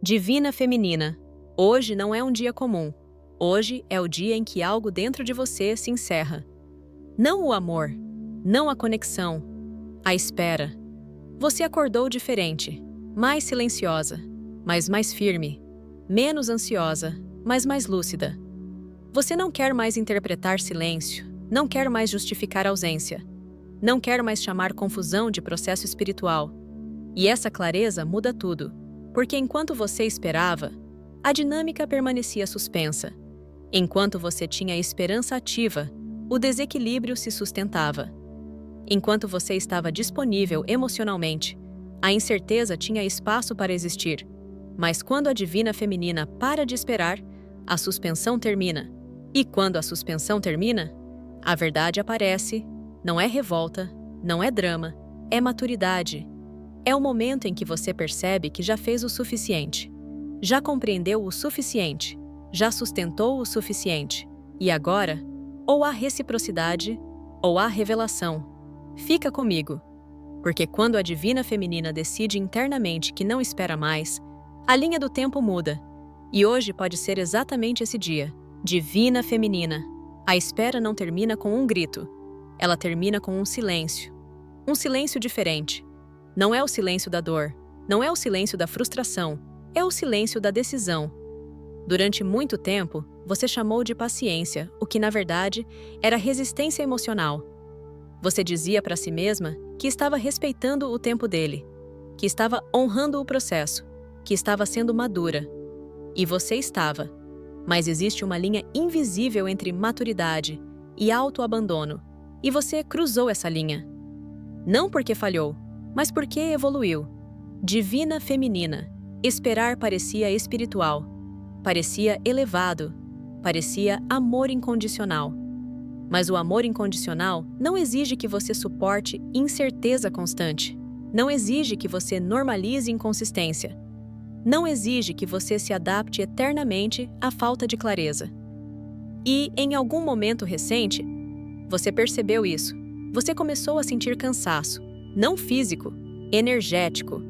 Divina Feminina, hoje não é um dia comum. Hoje é o dia em que algo dentro de você se encerra. Não o amor, não a conexão, a espera. Você acordou diferente, mais silenciosa, mas mais firme, menos ansiosa, mas mais lúcida. Você não quer mais interpretar silêncio, não quer mais justificar ausência, não quer mais chamar confusão de processo espiritual. E essa clareza muda tudo, porque enquanto você esperava, a dinâmica permanecia suspensa. Enquanto você tinha esperança ativa, o desequilíbrio se sustentava. Enquanto você estava disponível emocionalmente, a incerteza tinha espaço para existir. Mas quando a Divina Feminina para de esperar, a suspensão termina. E quando a suspensão termina, a verdade aparece. Não é revolta, não é drama, é maturidade. É o momento em que você percebe que já fez o suficiente, já compreendeu o suficiente, já sustentou o suficiente. E agora, ou há reciprocidade, ou há revelação. Fica comigo, porque quando a Divina Feminina decide internamente que não espera mais, a linha do tempo muda. E hoje pode ser exatamente esse dia. Divina Feminina. A espera não termina com um grito, ela termina com um silêncio. Um silêncio diferente. Não é o silêncio da dor, não é o silêncio da frustração, é o silêncio da decisão. Durante muito tempo, você chamou de paciência, o que na verdade era resistência emocional. Você dizia para si mesma que estava respeitando o tempo dele, que estava honrando o processo, que estava sendo madura. E você estava. Mas existe uma linha invisível entre maturidade e autoabandono, e você cruzou essa linha. Não porque falhou, mas porque evoluiu. Divina Feminina. Esperar parecia espiritual, parecia elevado, parecia amor incondicional. Mas o amor incondicional não exige que você suporte incerteza constante. Não exige que você normalize inconsistência. Não exige que você se adapte eternamente à falta de clareza. E, em algum momento recente, você percebeu isso. Você começou a sentir cansaço, não físico, energético.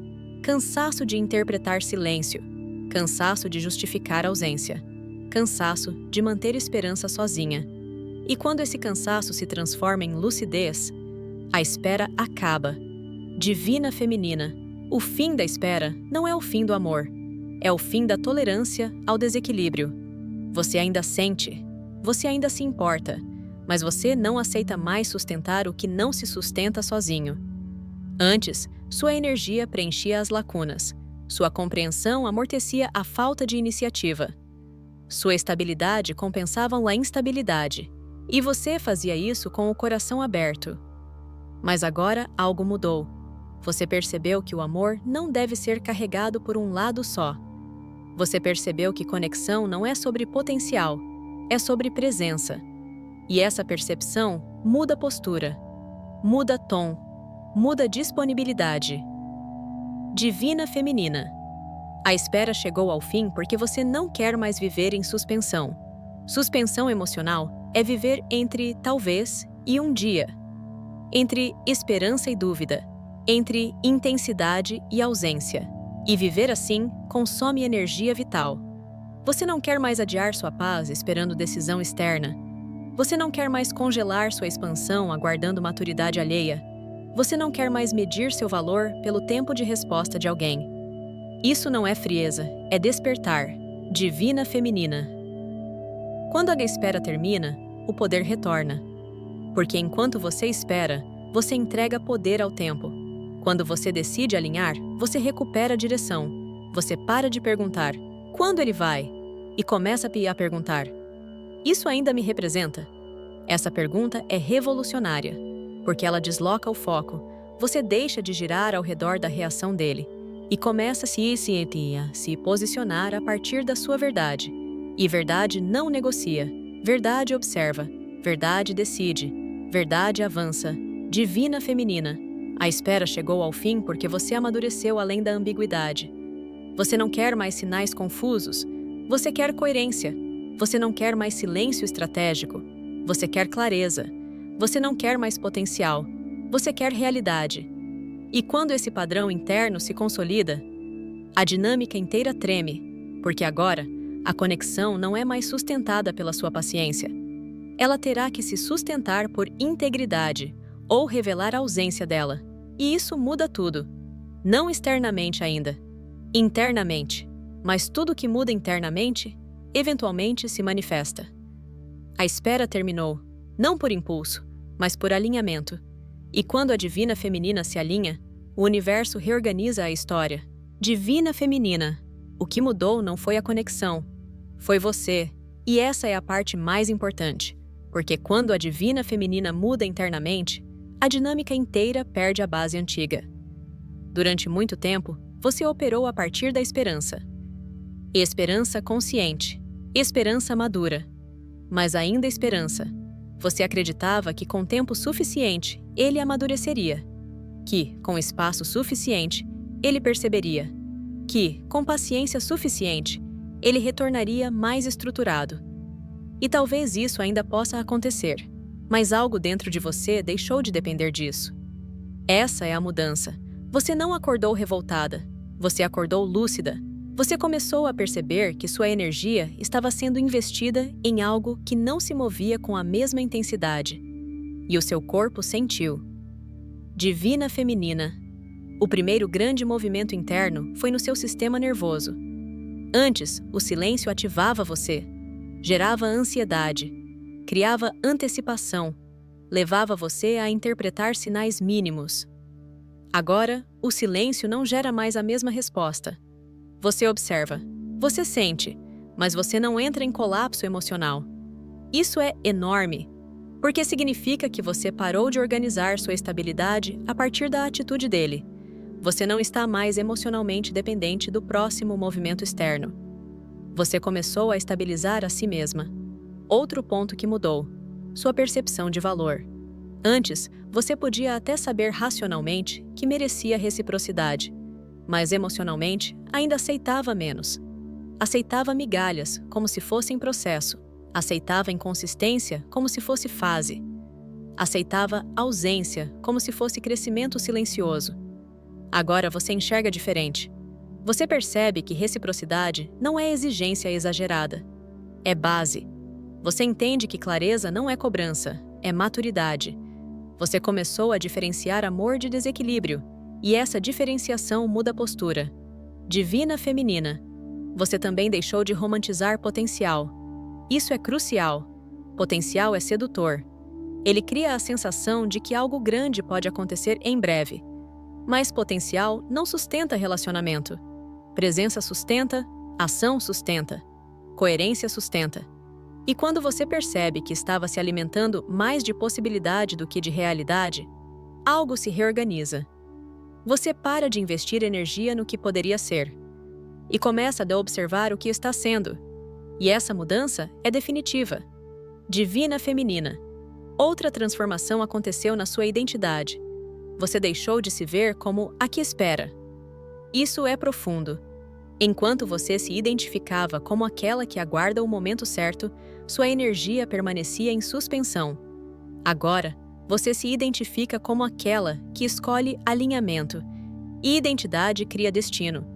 Cansaço de interpretar silêncio. Cansaço de justificar ausência. Cansaço de manter esperança sozinha. E quando esse cansaço se transforma em lucidez, a espera acaba. Divina Feminina. O fim da espera não é o fim do amor. É o fim da tolerância ao desequilíbrio. Você ainda sente, você ainda se importa, mas você não aceita mais sustentar o que não se sustenta sozinho. Antes, sua energia preenchia as lacunas. Sua compreensão amortecia a falta de iniciativa. Sua estabilidade compensava a instabilidade. E você fazia isso com o coração aberto. Mas agora algo mudou. Você percebeu que o amor não deve ser carregado por um lado só. Você percebeu que conexão não é sobre potencial, é sobre presença. E essa percepção muda postura, muda tom, muda disponibilidade. Divina Feminina. A espera chegou ao fim porque você não quer mais viver em suspensão. Suspensão emocional é viver entre talvez e um dia. Entre esperança e dúvida. Entre intensidade e ausência. E viver assim consome energia vital. Você não quer mais adiar sua paz esperando decisão externa. Você não quer mais congelar sua expansão aguardando maturidade alheia. Você não quer mais medir seu valor pelo tempo de resposta de alguém. Isso não é frieza, é despertar. Divina Feminina. Quando a espera termina, o poder retorna. Porque enquanto você espera, você entrega poder ao tempo. Quando você decide alinhar, você recupera a direção. Você para de perguntar, quando ele vai? E começa a perguntar, isso ainda me representa? Essa pergunta é revolucionária, porque ela desloca o foco. Você deixa de girar ao redor da reação dele e começa a se posicionar a partir da sua verdade. E verdade não negocia, verdade observa, verdade decide, verdade avança. Divina Feminina. A espera chegou ao fim porque você amadureceu além da ambiguidade. Você não quer mais sinais confusos. Você quer coerência. Você não quer mais silêncio estratégico. Você quer clareza. Você não quer mais potencial. Você quer realidade. E quando esse padrão interno se consolida, A dinâmica inteira treme, porque agora a conexão não é mais sustentada pela sua paciência. Ela terá que se sustentar por integridade ou revelar a ausência dela. E isso muda tudo. Não externamente ainda, internamente. Mas tudo que muda internamente, eventualmente se manifesta. A espera terminou, não por impulso, mas por alinhamento. E quando a divina feminina se alinha, o universo reorganiza a história. Divina feminina. O que mudou não foi a conexão, foi você. E essa é a parte mais importante, porque quando a divina feminina muda internamente, a dinâmica inteira perde a base antiga. Durante muito tempo, você operou a partir da esperança. Esperança consciente, esperança madura. Mas ainda esperança. Você acreditava que com tempo suficiente, ele amadureceria. Que, com espaço suficiente, ele perceberia. Que, com paciência suficiente, ele retornaria mais estruturado. E talvez isso ainda possa acontecer, mas algo dentro de você deixou de depender disso. Essa é a mudança. Você não acordou revoltada, você acordou lúcida. Você começou a perceber que sua energia estava sendo investida em algo que não se movia com a mesma intensidade. E o seu corpo sentiu. Divina feminina. O primeiro grande movimento interno foi no seu sistema nervoso. Antes, o silêncio ativava você, gerava ansiedade, criava antecipação, levava você a interpretar sinais mínimos. Agora, o silêncio não gera mais a mesma resposta. Você observa, você sente, mas você não entra em colapso emocional. Isso é enorme, porque significa que você parou de organizar sua estabilidade a partir da atitude dele. Você não está mais emocionalmente dependente do próximo movimento externo. Você começou a estabilizar a si mesma. Outro ponto que mudou: sua percepção de valor. Antes, você podia até saber racionalmente que merecia reciprocidade, mas emocionalmente ainda aceitava menos. Aceitava migalhas, como se fossem processo. Aceitava inconsistência, como se fosse fase. Aceitava ausência, como se fosse crescimento silencioso. Agora você enxerga diferente. Você percebe que reciprocidade não é exigência exagerada. É base. Você entende que clareza não é cobrança, é maturidade. Você começou a diferenciar amor de desequilíbrio, e essa diferenciação muda a postura. Divina feminina. Você também deixou de romantizar potencial. Isso é crucial. Potencial é sedutor. Ele cria a sensação de que algo grande pode acontecer em breve. Mas potencial não sustenta relacionamento. Presença sustenta, ação sustenta, coerência sustenta. E quando você percebe que estava se alimentando mais de possibilidade do que de realidade, algo se reorganiza. Você para de investir energia no que poderia ser e começa a observar o que está sendo. E essa mudança é definitiva. Divina feminina. Outra transformação aconteceu na sua identidade. Você deixou de se ver como a que espera. Isso é profundo. Enquanto você se identificava como aquela que aguarda o momento certo, sua energia permanecia em suspensão. Agora, você se identifica como aquela que escolhe alinhamento. E identidade cria destino.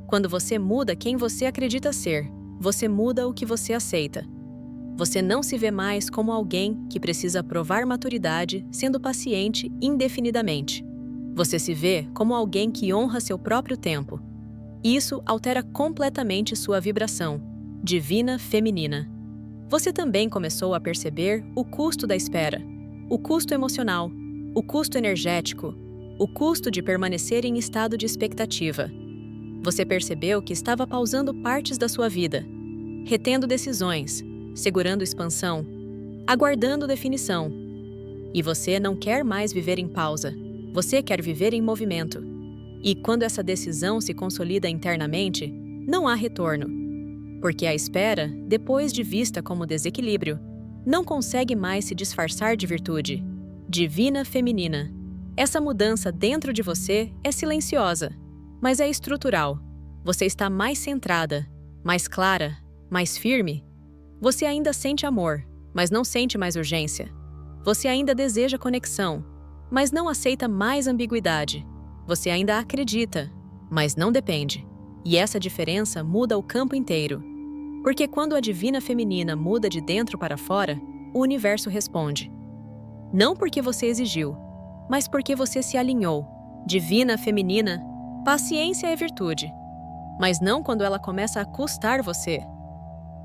Quando você muda quem você acredita ser, você muda o que você aceita. Você não se vê mais como alguém que precisa provar maturidade sendo paciente indefinidamente. Você se vê como alguém que honra seu próprio tempo. Isso altera completamente sua vibração, divina feminina. Você também começou a perceber o custo da espera, o custo emocional, o custo energético, o custo de permanecer em estado de expectativa. Você percebeu que estava pausando partes da sua vida, retendo decisões, segurando expansão, aguardando definição. E você não quer mais viver em pausa, você quer viver em movimento. E quando essa decisão se consolida internamente, não há retorno. Porque a espera, depois de vista como desequilíbrio, não consegue mais se disfarçar de virtude. Divina feminina. Essa mudança dentro de você é silenciosa, mas é estrutural. Você está mais centrada, mais clara, mais firme. Você ainda sente amor, mas não sente mais urgência. Você ainda deseja conexão, mas não aceita mais ambiguidade. Você ainda acredita, mas não depende. E essa diferença muda o campo inteiro. Porque quando a divina feminina muda de dentro para fora, o universo responde. Não porque você exigiu, mas porque você se alinhou. Divina feminina, paciência é virtude, mas não quando ela começa a custar você.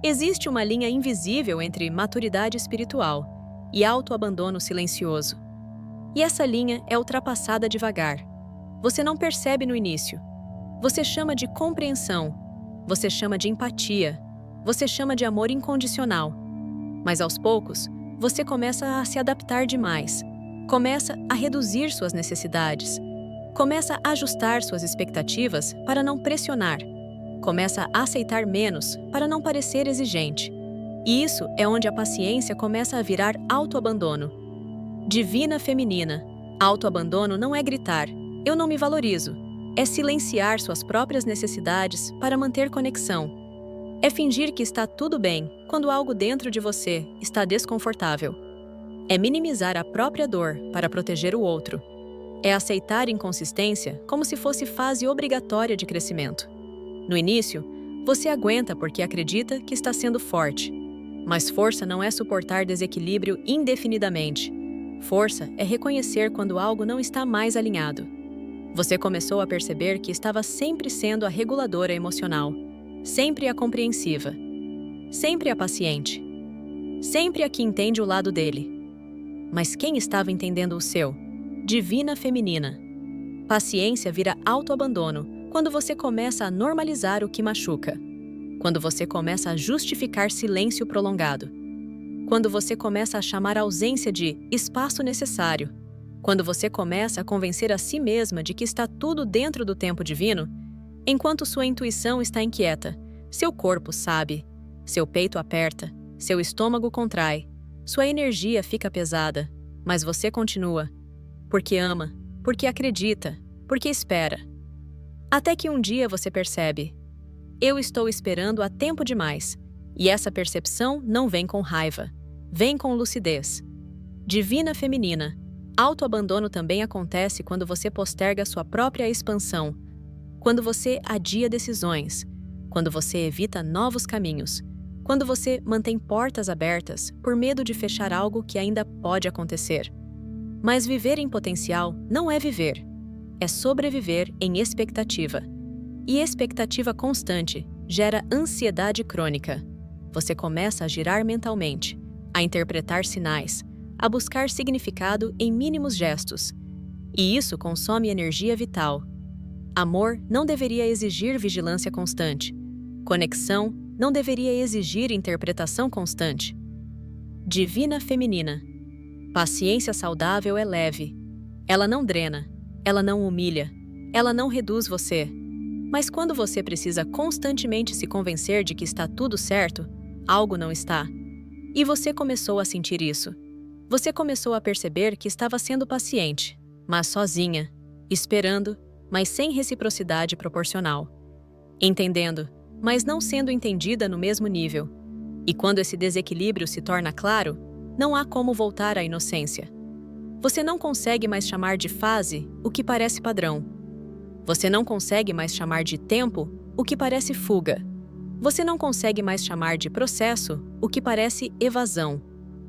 Existe uma linha invisível entre maturidade espiritual e autoabandono silencioso. E essa linha é ultrapassada devagar. Você não percebe no início. Você chama de compreensão, você chama de empatia, você chama de amor incondicional. Mas aos poucos, você começa a se adaptar demais, começa a reduzir suas necessidades, começa a ajustar suas expectativas para não pressionar, começa a aceitar menos para não parecer exigente. E isso é onde a paciência começa a virar autoabandono. Divina feminina, autoabandono não é gritar, eu não me valorizo. É silenciar suas próprias necessidades para manter conexão. É fingir que está tudo bem quando algo dentro de você está desconfortável. É minimizar a própria dor para proteger o outro. É aceitar inconsistência como se fosse fase obrigatória de crescimento. No início, você aguenta porque acredita que está sendo forte. Mas força não é suportar desequilíbrio indefinidamente. Força é reconhecer quando algo não está mais alinhado. Você começou a perceber que estava sempre sendo a reguladora emocional, sempre a compreensiva, sempre a paciente, sempre a que entende o lado dele. Mas quem estava entendendo o seu? Divina feminina. Paciência vira autoabandono quando você começa a normalizar o que machuca, quando você começa a justificar silêncio prolongado, quando você começa a chamar a ausência de espaço necessário, quando você começa a convencer a si mesma de que está tudo dentro do tempo divino, enquanto sua intuição está inquieta, seu corpo sabe, seu peito aperta, seu estômago contrai, sua energia fica pesada, mas você continua, porque ama, porque acredita, porque espera. Até que um dia você percebe, eu estou esperando há tempo demais, e essa percepção não vem com raiva, vem com lucidez. Divina feminina, autoabandono também acontece quando você posterga sua própria expansão, quando você adia decisões, quando você evita novos caminhos, quando você mantém portas abertas por medo de fechar algo que ainda pode acontecer. Mas viver em potencial não é viver, é sobreviver em expectativa. E expectativa constante gera ansiedade crônica. Você começa a girar mentalmente, a interpretar sinais, a buscar significado em mínimos gestos. E isso consome energia vital. Amor não deveria exigir vigilância constante. Conexão não deveria exigir interpretação constante. Divina feminina. Paciência saudável é leve. Ela não drena, ela não humilha, ela não reduz você. Mas quando você precisa constantemente se convencer de que está tudo certo, algo não está. E você começou a sentir isso. Você começou a perceber que estava sendo paciente, mas sozinha, esperando, mas sem reciprocidade proporcional. Entendendo, mas não sendo entendida no mesmo nível. E quando esse desequilíbrio se torna claro, não há como voltar à inocência. Você não consegue mais chamar de fase o que parece padrão. Você não consegue mais chamar de tempo o que parece fuga. Você não consegue mais chamar de processo o que parece evasão.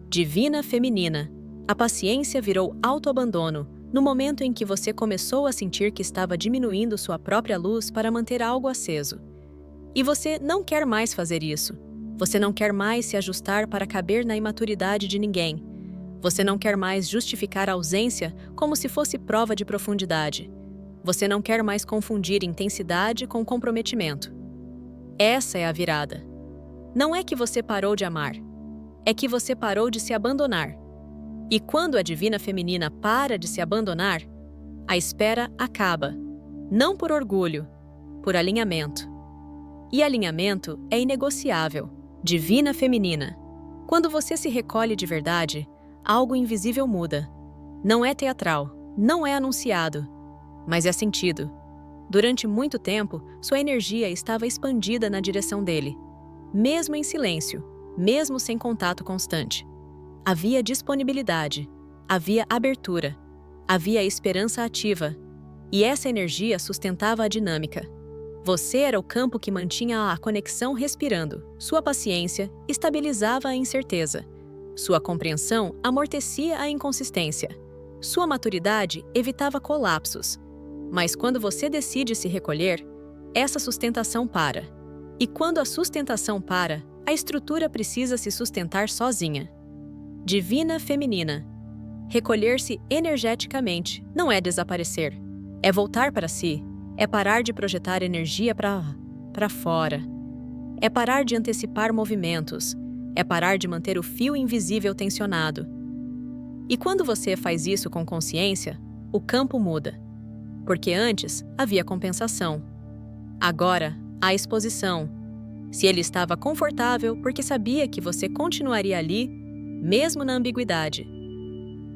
Divina feminina. A paciência virou autoabandono no momento em que você começou a sentir que estava diminuindo sua própria luz para manter algo aceso. E você não quer mais fazer isso. Você não quer mais se ajustar para caber na imaturidade de ninguém. Você não quer mais justificar a ausência como se fosse prova de profundidade. Você não quer mais confundir intensidade com comprometimento. Essa é a virada. Não é que você parou de amar. É que você parou de se abandonar. E quando a divina feminina para de se abandonar, a espera acaba. Não por orgulho, por alinhamento. E alinhamento é inegociável. Divina feminina. Quando você se recolhe de verdade, algo invisível muda. Não é teatral, não é anunciado, mas é sentido. Durante muito tempo, sua energia estava expandida na direção dele, mesmo em silêncio, mesmo sem contato constante. Havia disponibilidade, havia abertura, havia esperança ativa, e essa energia sustentava a dinâmica. Você era o campo que mantinha a conexão respirando. Sua paciência estabilizava a incerteza. Sua compreensão amortecia a inconsistência. Sua maturidade evitava colapsos. Mas quando você decide se recolher, essa sustentação para. E quando a sustentação para, a estrutura precisa se sustentar sozinha. Divina Feminina. Recolher-se energeticamente não é desaparecer. É voltar para si. É parar de projetar energia para fora. É parar de antecipar movimentos. É parar de manter o fio invisível tensionado. E quando você faz isso com consciência, o campo muda. Porque antes havia compensação. Agora há exposição. Se ele estava confortável porque sabia que você continuaria ali, mesmo na ambiguidade.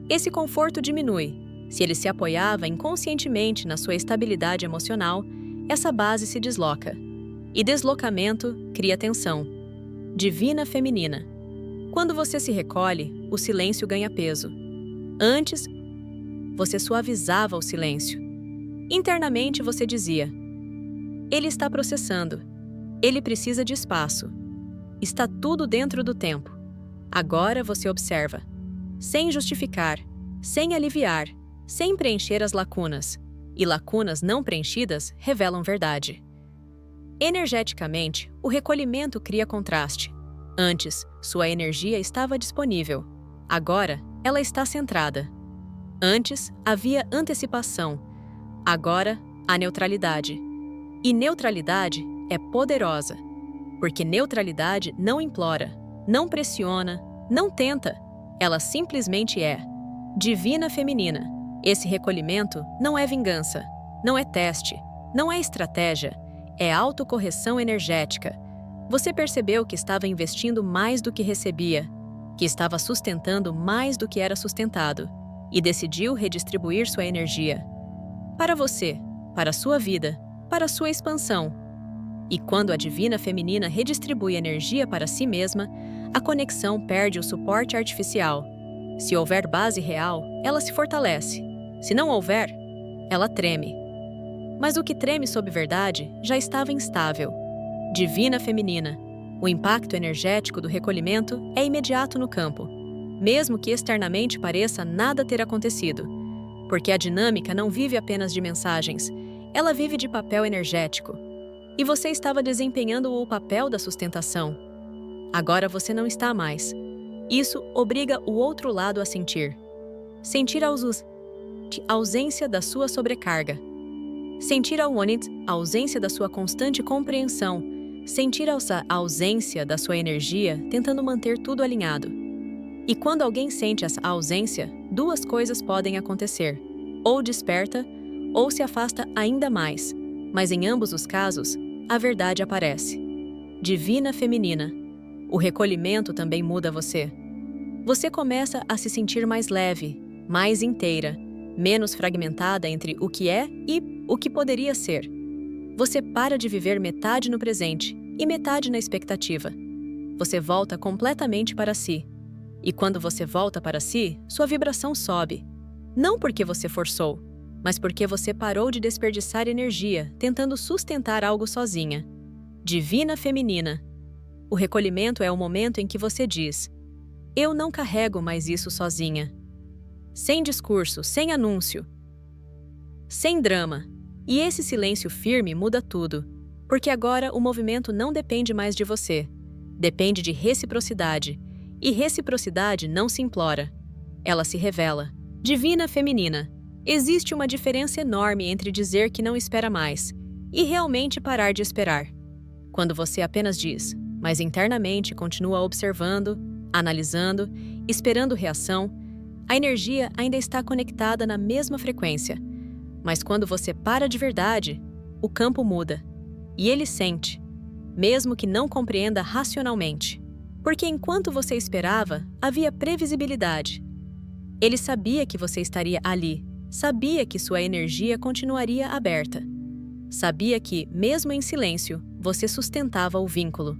Esse conforto diminui. Se ele se apoiava inconscientemente na sua estabilidade emocional, essa base se desloca. E deslocamento cria tensão. Divina Feminina. Quando você se recolhe, o silêncio ganha peso. Antes, você suavizava o silêncio. Internamente você dizia: ele está processando. Ele precisa de espaço. Está tudo dentro do tempo. Agora você observa. Sem justificar, sem aliviar, sem preencher as lacunas. E lacunas não preenchidas revelam verdade. Energeticamente, o recolhimento cria contraste. Antes, sua energia estava disponível. Agora, ela está centrada. Antes, havia antecipação. Agora, há neutralidade. E neutralidade é poderosa. Porque neutralidade não implora, não pressiona, não tenta. Ela simplesmente é. Divina Feminina. Esse recolhimento não é vingança, não é teste, não é estratégia, é autocorreção energética. Você percebeu que estava investindo mais do que recebia, que estava sustentando mais do que era sustentado, e decidiu redistribuir sua energia. Para você, para a sua vida, para a sua expansão. E quando a Divina Feminina redistribui energia para si mesma, a conexão perde o suporte artificial. Se houver base real, ela se fortalece. Se não houver, ela treme. Mas o que treme sob verdade já estava instável. Divina Feminina. O impacto energético do recolhimento é imediato no campo, mesmo que externamente pareça nada ter acontecido. Porque a dinâmica não vive apenas de mensagens, ela vive de papel energético. E você estava desempenhando o papel da sustentação. Agora você não está mais. Isso obriga o outro lado a sentir. Sentir a ausência da sua sobrecarga. Sentir a ausência da sua constante compreensão. Sentir a ausência da sua energia, tentando manter tudo alinhado. E quando alguém sente essa ausência, duas coisas podem acontecer. Ou desperta, ou se afasta ainda mais. Mas em ambos os casos, a verdade aparece. Divina Feminina. O recolhimento também muda você. Você começa a se sentir mais leve, mais inteira, menos fragmentada entre o que é e o que poderia ser. Você para de viver metade no presente e metade na expectativa. Você volta completamente para si. E quando você volta para si, sua vibração sobe. Não porque você forçou, mas porque você parou de desperdiçar energia tentando sustentar algo sozinha. Divina Feminina. O recolhimento é o momento em que você diz: eu não carrego mais isso sozinha. Sem discurso, sem anúncio, sem drama. E esse silêncio firme muda tudo, porque agora o movimento não depende mais de você. Depende de reciprocidade. E reciprocidade não se implora. Ela se revela. Divina Feminina. Existe uma diferença enorme entre dizer que não espera mais e realmente parar de esperar. Quando você apenas diz, mas internamente continua observando, analisando, esperando reação, a energia ainda está conectada na mesma frequência. Mas quando você para de verdade, o campo muda. E ele sente, mesmo que não compreenda racionalmente. Porque enquanto você esperava, havia previsibilidade. Ele sabia que você estaria ali, sabia que sua energia continuaria aberta. Sabia que, mesmo em silêncio, você sustentava o vínculo.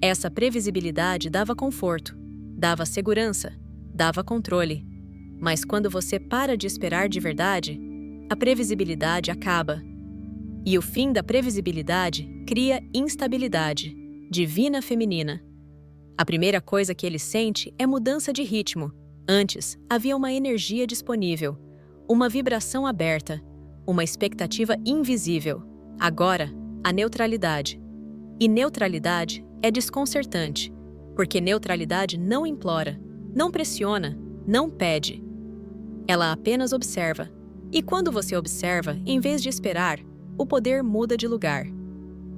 Essa previsibilidade dava conforto, dava segurança, dava controle. Mas quando você para de esperar de verdade, a previsibilidade acaba. E o fim da previsibilidade cria instabilidade, divina feminina. A primeira coisa que ele sente é mudança de ritmo. Antes, havia uma energia disponível, uma vibração aberta, uma expectativa invisível. Agora, a neutralidade. E neutralidade é desconcertante, porque neutralidade não implora, não pressiona, não pede. Ela apenas observa. E quando você observa, em vez de esperar, o poder muda de lugar.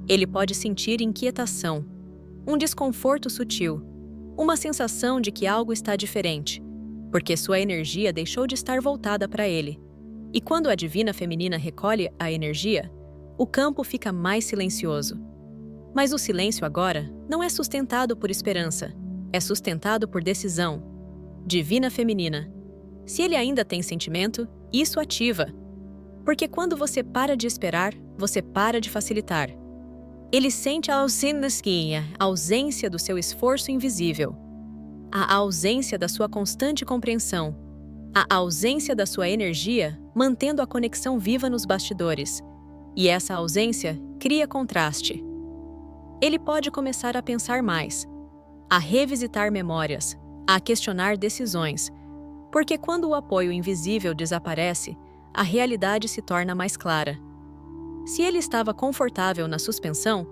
Ele pode sentir inquietação, um desconforto sutil, uma sensação de que algo está diferente, porque sua energia deixou de estar voltada para ele. E quando a divina feminina recolhe a energia, o campo fica mais silencioso. Mas o silêncio agora não é sustentado por esperança, é sustentado por decisão. Divina feminina. Se ele ainda tem sentimento, isso ativa. Porque quando você para de esperar, você para de facilitar. Ele sente a ausência do seu esforço invisível, a ausência da sua constante compreensão, a ausência da sua energia, mantendo a conexão viva nos bastidores. E essa ausência cria contraste. Ele pode começar a pensar mais, a revisitar memórias, a questionar decisões, porque quando o apoio invisível desaparece, a realidade se torna mais clara. Se ele estava confortável na suspensão,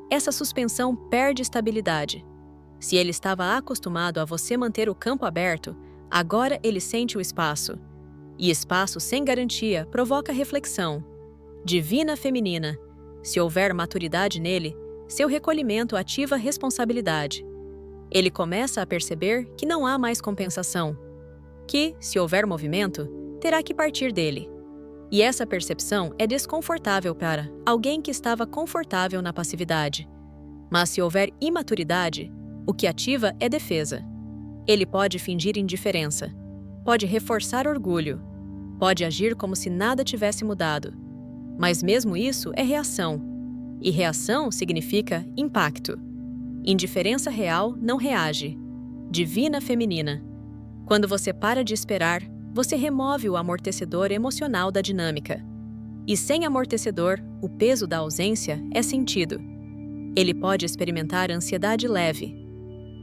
essa suspensão perde estabilidade. Se ele estava acostumado a você manter o campo aberto, agora ele sente o espaço. E espaço sem garantia provoca reflexão. Divina feminina. Se houver maturidade nele, seu recolhimento ativa responsabilidade. Ele começa a perceber que não há mais compensação, que, se houver movimento, terá que partir dele. E essa percepção é desconfortável para alguém que estava confortável na passividade. Mas se houver imaturidade, o que ativa é defesa. Ele pode fingir indiferença, pode reforçar orgulho, pode agir como se nada tivesse mudado. Mas mesmo isso é reação. E reação significa impacto. Indiferença real não reage. Divina feminina. Quando você para de esperar, você remove o amortecedor emocional da dinâmica. E sem amortecedor, o peso da ausência é sentido. Ele pode experimentar ansiedade leve,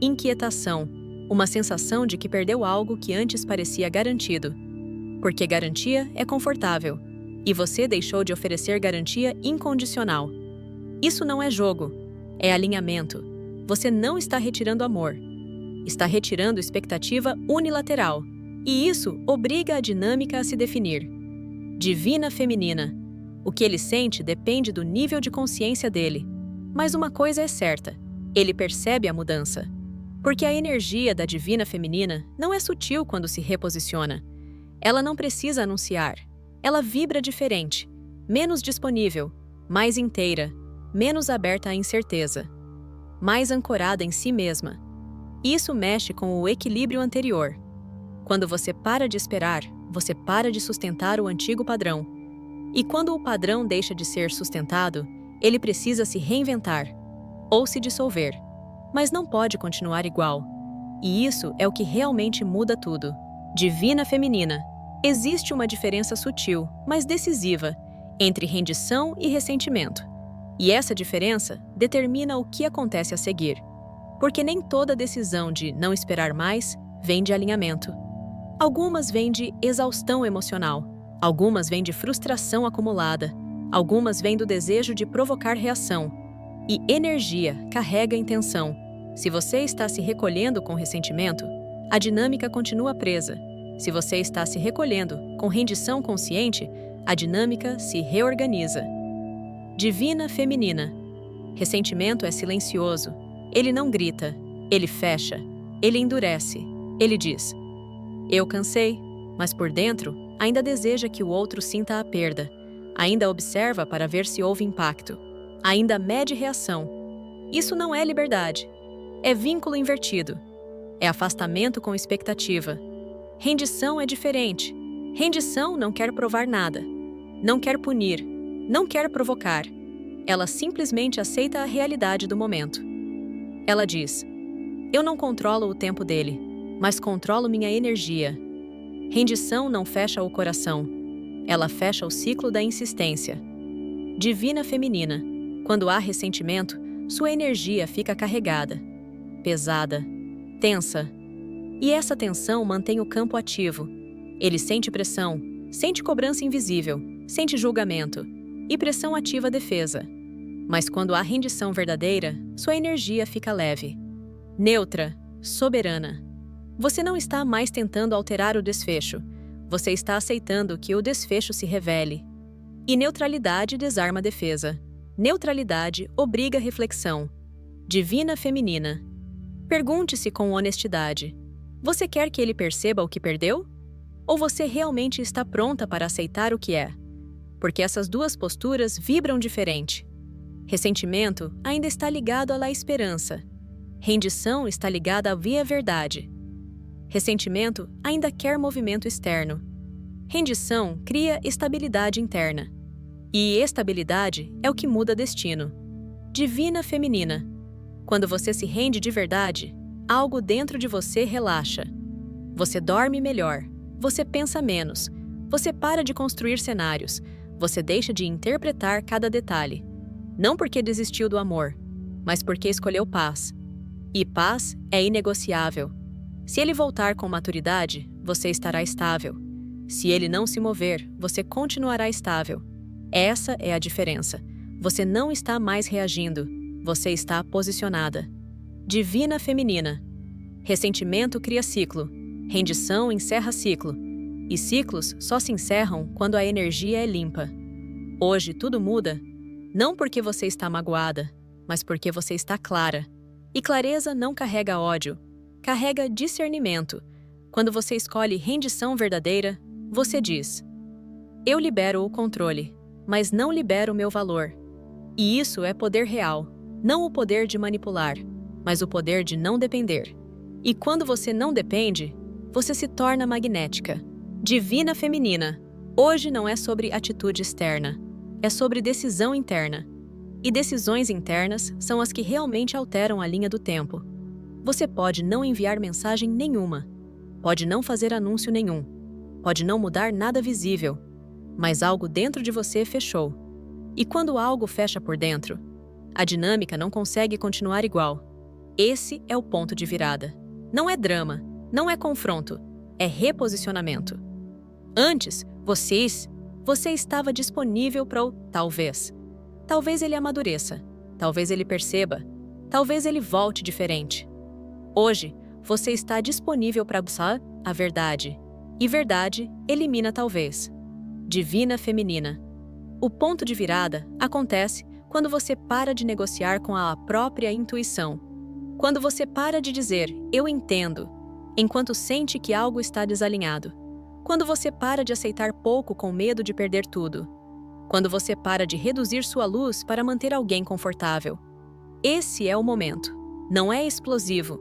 inquietação, uma sensação de que perdeu algo que antes parecia garantido. Porque garantia é confortável, e você deixou de oferecer garantia incondicional. Isso não é jogo, é alinhamento. Você não está retirando amor, está retirando expectativa unilateral. E isso obriga a dinâmica a se definir. Divina feminina. O que ele sente depende do nível de consciência dele. Mas uma coisa é certa, ele percebe a mudança. Porque a energia da divina feminina não é sutil quando se reposiciona. Ela não precisa anunciar. Ela vibra diferente, menos disponível, mais inteira, menos aberta à incerteza, mais ancorada em si mesma. Isso mexe com o equilíbrio anterior. Quando você para de esperar, você para de sustentar o antigo padrão. E quando o padrão deixa de ser sustentado, ele precisa se reinventar ou se dissolver. Mas não pode continuar igual. E isso é o que realmente muda tudo. Divina feminina. Existe uma diferença sutil, mas decisiva, entre rendição e ressentimento. E essa diferença determina o que acontece a seguir. Porque nem toda decisão de não esperar mais vem de alinhamento. Algumas vêm de exaustão emocional, algumas vêm de frustração acumulada, algumas vêm do desejo de provocar reação. E energia carrega intenção. Se você está se recolhendo com ressentimento, a dinâmica continua presa. Se você está se recolhendo com rendição consciente, a dinâmica se reorganiza. Divina feminina. Ressentimento é silencioso. Ele não grita, ele fecha, ele endurece, ele diz: eu cansei, mas por dentro ainda deseja que o outro sinta a perda, ainda observa para ver se houve impacto, ainda mede reação. Isso não é liberdade, é vínculo invertido, é afastamento com expectativa. Rendição é diferente. Rendição não quer provar nada, não quer punir, não quer provocar. Ela simplesmente aceita a realidade do momento. Ela diz: eu não controlo o tempo dele, mas controlo minha energia. Rendição não fecha o coração, ela fecha o ciclo da insistência. Divina Feminina. Quando há ressentimento, sua energia fica carregada, pesada, tensa. E essa tensão mantém o campo ativo. Ele sente pressão, sente cobrança invisível, sente julgamento e pressão ativa a defesa. Mas quando há rendição verdadeira, sua energia fica leve, neutra, soberana. Você não está mais tentando alterar o desfecho. Você está aceitando que o desfecho se revele. E neutralidade desarma a defesa. Neutralidade obriga a reflexão. Divina Feminina. Pergunte-se com honestidade. Você quer que ele perceba o que perdeu? Ou você realmente está pronta para aceitar o que é? Porque essas duas posturas vibram diferente. Ressentimento ainda está ligado à esperança. Rendição está ligada à via-verdade. Ressentimento ainda quer movimento externo. Rendição cria estabilidade interna. E estabilidade é o que muda destino. Divina Feminina. Quando você se rende de verdade, algo dentro de você relaxa. Você dorme melhor. Você pensa menos. Você para de construir cenários. Você deixa de interpretar cada detalhe. Não porque desistiu do amor, mas porque escolheu paz. E paz é inegociável. Se ele voltar com maturidade, você estará estável. Se ele não se mover, você continuará estável. Essa é a diferença. Você não está mais reagindo, você está posicionada. Divina Feminina. Ressentimento cria ciclo. Rendição encerra ciclo. E ciclos só se encerram quando a energia é limpa. Hoje tudo muda, não porque você está magoada, mas porque você está clara. E clareza não carrega ódio, carrega discernimento. Quando você escolhe rendição verdadeira, você diz: eu libero o controle, mas não libero o meu valor. E isso é poder real, não o poder de manipular, mas o poder de não depender. E quando você não depende, você se torna magnética. Divina Feminina. Hoje não é sobre atitude externa, é sobre decisão interna. E decisões internas são as que realmente alteram a linha do tempo. Você pode não enviar mensagem nenhuma, pode não fazer anúncio nenhum, pode não mudar nada visível, mas algo dentro de você fechou. E quando algo fecha por dentro, a dinâmica não consegue continuar igual. Esse é o ponto de virada. Não é drama, não é confronto, é reposicionamento. Antes, você estava disponível para o talvez. Talvez ele amadureça, talvez ele perceba, talvez ele volte diferente. Hoje, você está disponível para buscar a verdade. E verdade elimina talvez. Divina Feminina. O ponto de virada acontece quando você para de negociar com a própria intuição. Quando você para de dizer, eu entendo, enquanto sente que algo está desalinhado. Quando você para de aceitar pouco com medo de perder tudo. Quando você para de reduzir sua luz para manter alguém confortável. Esse é o momento. Não é explosivo.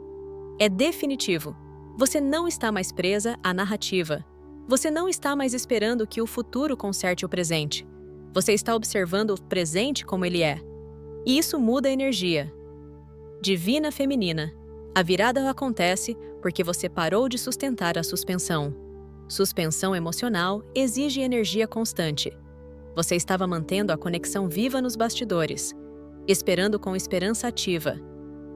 É definitivo. Você não está mais presa à narrativa. Você não está mais esperando que o futuro conserte o presente. Você está observando o presente como ele é. E isso muda a energia. Divina Feminina. A virada acontece porque você parou de sustentar a suspensão. Suspensão emocional exige energia constante. Você estava mantendo a conexão viva nos bastidores, esperando com esperança ativa,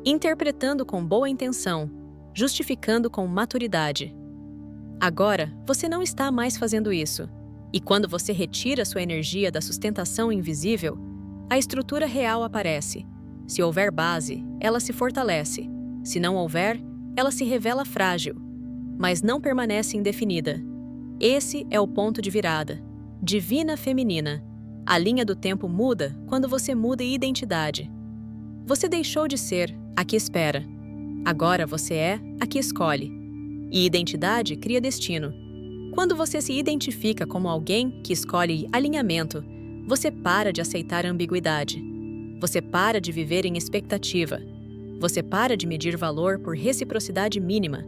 interpretando com boa intenção, justificando com maturidade. Agora, você não está mais fazendo isso. E quando você retira sua energia da sustentação invisível, a estrutura real aparece. Se houver base, ela se fortalece. Se não houver, ela se revela frágil, mas não permanece indefinida. Esse é o ponto de virada. Divina Feminina. A linha do tempo muda quando você muda identidade. Você deixou de ser a que espera. Agora você é a que escolhe. E identidade cria destino. Quando você se identifica como alguém que escolhe alinhamento, você para de aceitar ambiguidade. Você para de viver em expectativa. Você para de medir valor por reciprocidade mínima.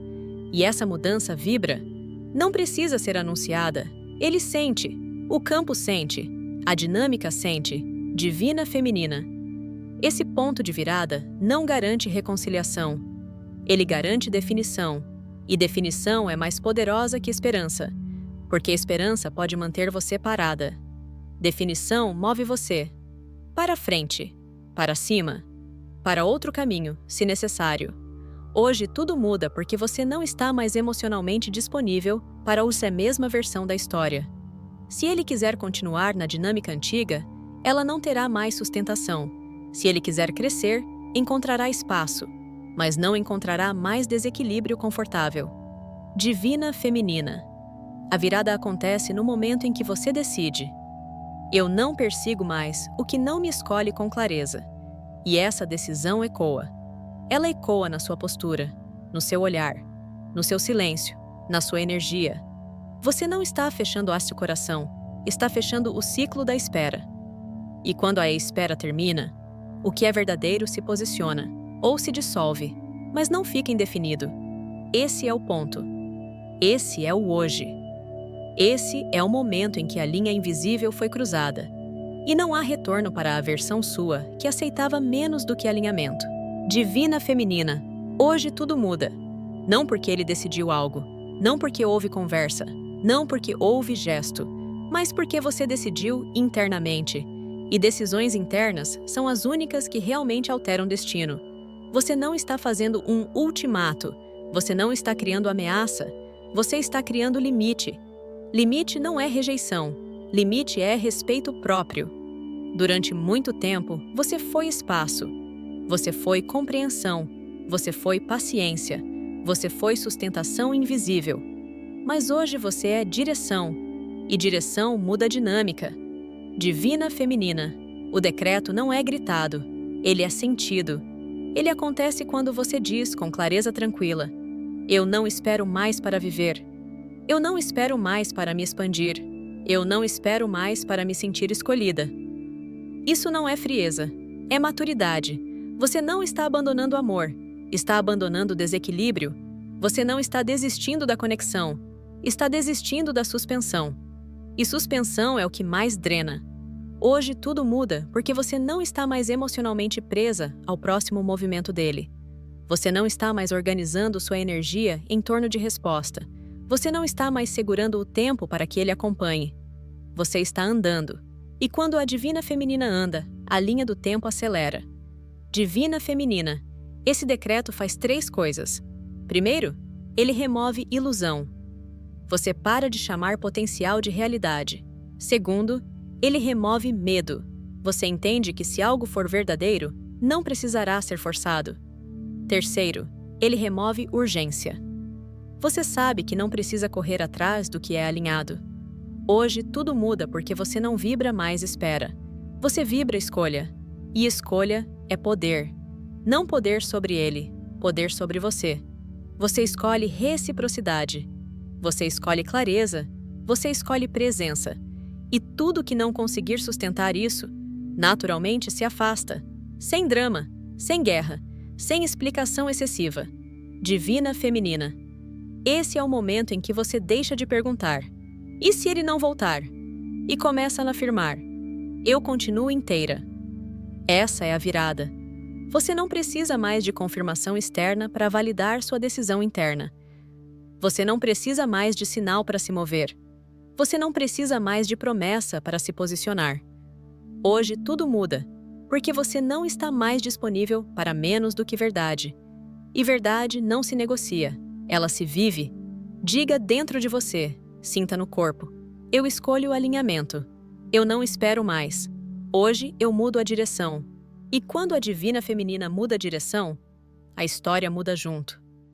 E essa mudança vibra. Não precisa ser anunciada. Ele sente. O campo sente. A dinâmica sente. Divina Feminina. Esse ponto de virada não garante reconciliação. Ele garante definição. E definição é mais poderosa que esperança, porque esperança pode manter você parada. Definição move você, Para frente, para cima, para outro caminho, se necessário. Hoje tudo muda porque você não está mais emocionalmente disponível para essa mesma versão da história. Se ele quiser continuar na dinâmica antiga, ela não terá mais sustentação. Se ele quiser crescer, encontrará espaço, mas não encontrará mais desequilíbrio confortável. Divina Feminina. A virada acontece no momento em que você decide: eu não persigo mais o que não me escolhe com clareza. E essa decisão ecoa. Ela ecoa na sua postura, no seu olhar, no seu silêncio, na sua energia. Você não está fechando o coração, está fechando o ciclo da espera. E quando a espera termina, o que é verdadeiro se posiciona, ou se dissolve, mas não fica indefinido. Esse é o ponto. Esse é o hoje. Esse é o momento em que a linha invisível foi cruzada. E não há retorno para a versão sua que aceitava menos do que alinhamento. Divina Feminina. Hoje tudo muda. Não porque ele decidiu algo, não porque houve conversa, não porque houve gesto, mas porque você decidiu internamente. E decisões internas são as únicas que realmente alteram destino. Você não está fazendo um ultimato, você não está criando ameaça, você está criando limite. Limite não é rejeição, limite é respeito próprio. Durante muito tempo, você foi espaço, você foi compreensão, você foi paciência, você foi sustentação invisível. Mas hoje você é direção, e direção muda a dinâmica. Divina Feminina. O decreto não é gritado, ele é sentido. Ele acontece quando você diz com clareza tranquila: eu não espero mais para viver. Eu não espero mais para me expandir. Eu não espero mais para me sentir escolhida. Isso não é frieza, é maturidade. Você não está abandonando o amor, está abandonando o desequilíbrio. Você não está desistindo da conexão, está desistindo da suspensão. E suspensão é o que mais drena. Hoje tudo muda porque você não está mais emocionalmente presa ao próximo movimento dele. Você não está mais organizando sua energia em torno de resposta. Você não está mais segurando o tempo para que ele acompanhe. Você está andando. E quando a Divina Feminina anda, a linha do tempo acelera. Divina Feminina. Esse decreto faz 3 coisas. Primeiro, ele remove ilusão. Você para de chamar potencial de realidade. Segundo, ele remove medo. Você entende que se algo for verdadeiro, não precisará ser forçado. Terceiro, ele remove urgência. Você sabe que não precisa correr atrás do que é alinhado. Hoje tudo muda porque você não vibra mais espera. Você vibra escolha. E escolha é poder. Não poder sobre ele, poder sobre você. Você escolhe reciprocidade. Você escolhe clareza. Você escolhe presença. E tudo que não conseguir sustentar isso, naturalmente se afasta. Sem drama, sem guerra, sem explicação excessiva. Divina Feminina. Esse é o momento em que você deixa de perguntar: e se ele não voltar? E começa a afirmar: eu continuo inteira. Essa é a virada. Você não precisa mais de confirmação externa para validar sua decisão interna. Você não precisa mais de sinal para se mover. Você não precisa mais de promessa para se posicionar. Hoje tudo muda, porque você não está mais disponível para menos do que verdade. E verdade não se negocia, ela se vive. Diga dentro de você, sinta no corpo: eu escolho o alinhamento. Eu não espero mais. Hoje eu mudo a direção. E quando a Divina Feminina muda a direção, a história muda junto.